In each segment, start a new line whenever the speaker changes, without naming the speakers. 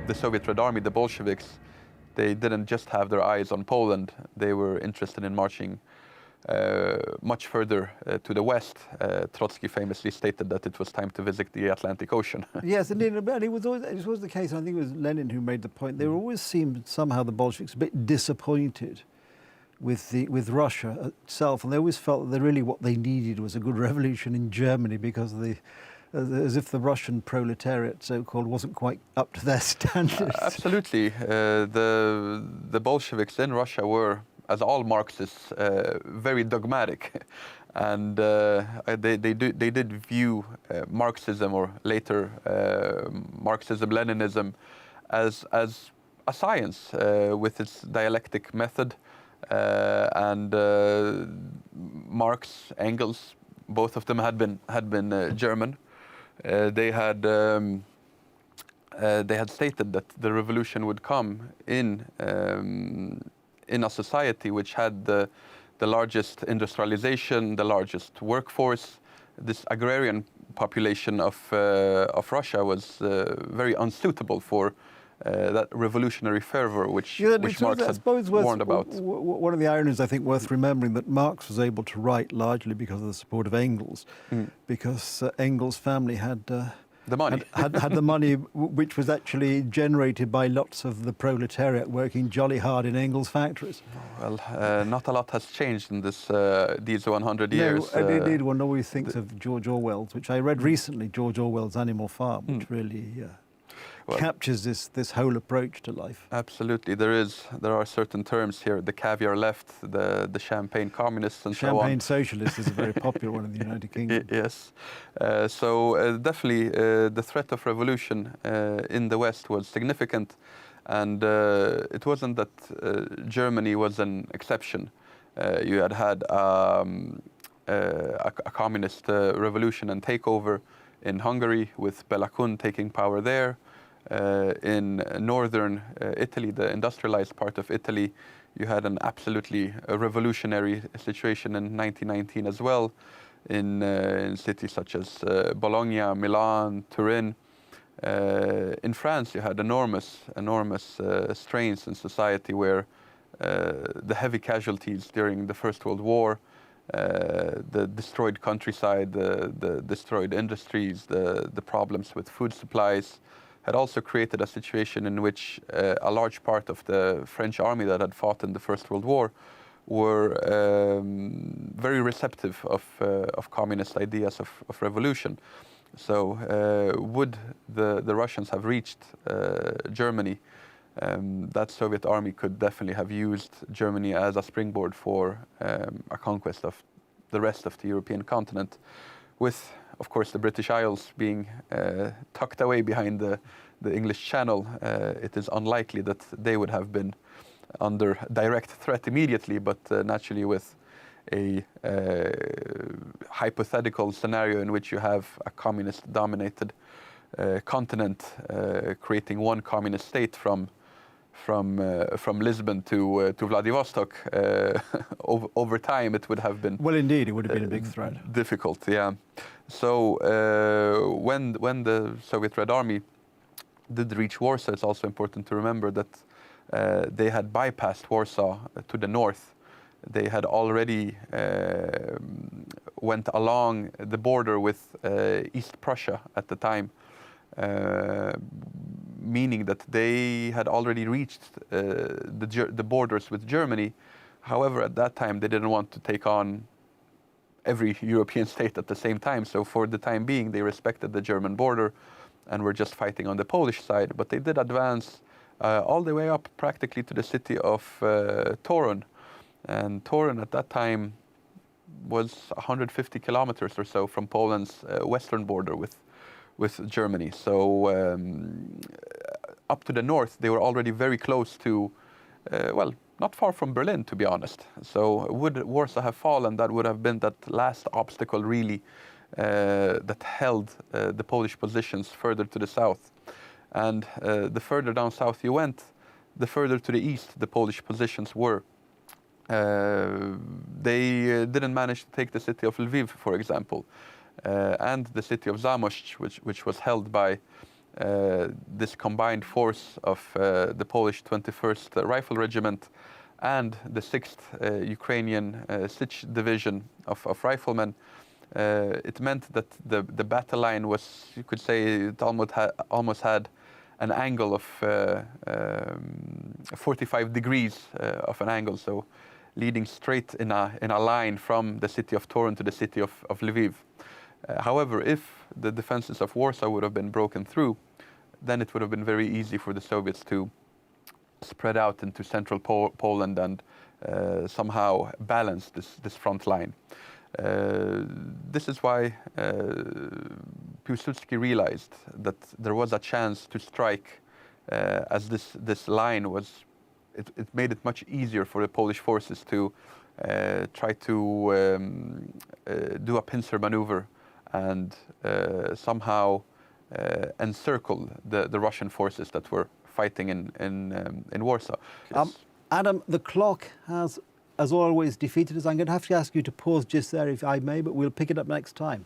the Soviet Red Army, the Bolsheviks, they didn't just have their eyes on Poland. They were interested in marching much further to the west. Trotsky famously stated that it was time to visit the Atlantic Ocean.
Yes, indeed, and it was always the case. I think it was Lenin who made the point. They always seemed somehow, the Bolsheviks, a bit disappointed with Russia itself, and they always felt that really what they needed was a good revolution in Germany, because as if the Russian proletariat, so-called, wasn't quite up to their standards.
Absolutely. The Bolsheviks in Russia were, as all Marxists, very dogmatic. And they did view Marxism, or later Marxism-Leninism, as a science with its dialectic method. And Marx, Engels, both of them had been German. They had stated that the revolution would come in a society which had the largest industrialization, the largest workforce. This agrarian population of Russia was very unsuitable for that revolutionary fervor which Marx had warned about.
One of the ironies, I think, worth remembering, that Marx was able to write largely because of the support of Engels, because Engels' family had
the money.
had the money, which was actually generated by lots of the proletariat working jolly hard in Engels' factories.
Well, not a lot has changed in these 100 years.
No, indeed, one always thinks of George Orwell's, which I read recently, George Orwell's Animal Farm, which really captures this whole approach to life.
Absolutely, there are certain terms here: the caviar left, the champagne communists, and so on.
Champagne socialist is a very popular one in the United Kingdom.
Yes, so definitely the threat of revolution in the West was significant, and it wasn't that Germany was an exception. You had a communist revolution and takeover in Hungary, with Bela Kun taking power there. In northern Italy, the industrialized part of Italy, you had an absolutely revolutionary situation in 1919 as well, in cities such as Bologna, Milan, Turin. In France, you had enormous strains in society, where the heavy casualties during the First World War, the destroyed countryside, the destroyed industries, the problems with food supplies, had also created a situation in which a large part of the French army that had fought in the First World War were very receptive of communist ideas of revolution. So would the Russians have reached Germany, that Soviet army could definitely have used Germany as a springboard for a conquest of the rest of the European continent, with, of course, the British Isles being tucked away behind the English Channel. It is unlikely that they would have been under direct threat immediately, but naturally with a hypothetical scenario in which you have a communist-dominated continent creating one communist state from Lisbon to Vladivostok, over time it would have been...
Well, indeed, it would have been a big threat.
Difficult, yeah. So when the Soviet Red Army did reach Warsaw, it's also important to remember that they had bypassed Warsaw to the north. They had already went along the border with East Prussia at the time, meaning that they had already reached the borders with Germany. However, at that time, they didn't want to take on every European state at the same time. So for the time being, they respected the German border and were just fighting on the Polish side. But they did advance all the way up practically to the city of Torun. And Torun at that time was 150 kilometers or so from Poland's western border with Germany. So up to the north, they were already very close to, well, not far from Berlin, to be honest. So would Warsaw have fallen, that would have been that last obstacle, really, that held the Polish positions further to the south. And the further down south you went, the further to the east the Polish positions were. They didn't manage to take the city of Lviv, for example, and the city of Zamość, which was held by this combined force of the Polish 21st Rifle Regiment and the 6th Ukrainian Sich Division of riflemen, it meant that the battle line was, you could say, it almost had an angle of 45 degrees of an angle, so leading straight in a line from the city of Torun to the city of Lviv. However, if the defenses of Warsaw would have been broken through, then it would have been very easy for the Soviets to spread out into central Poland and somehow balance this front line. This is why Piłsudski realized that there was a chance to strike, as this line was, it made it much easier for the Polish forces to try to do a pincer maneuver and somehow encircle the Russian forces that were fighting in Warsaw.
Adam, the clock has, as always, defeated us. I'm going to have to ask you to pause just there, if I may, but we'll pick it up next time.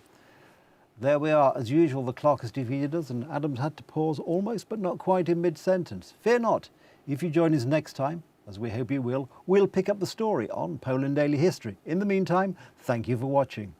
There we are. As usual, the clock has defeated us, and Adam's had to pause almost, but not quite in mid-sentence. Fear not. If you join us next time, as we hope you will, we'll pick up the story on Poland Daily History. In the meantime, thank you for watching.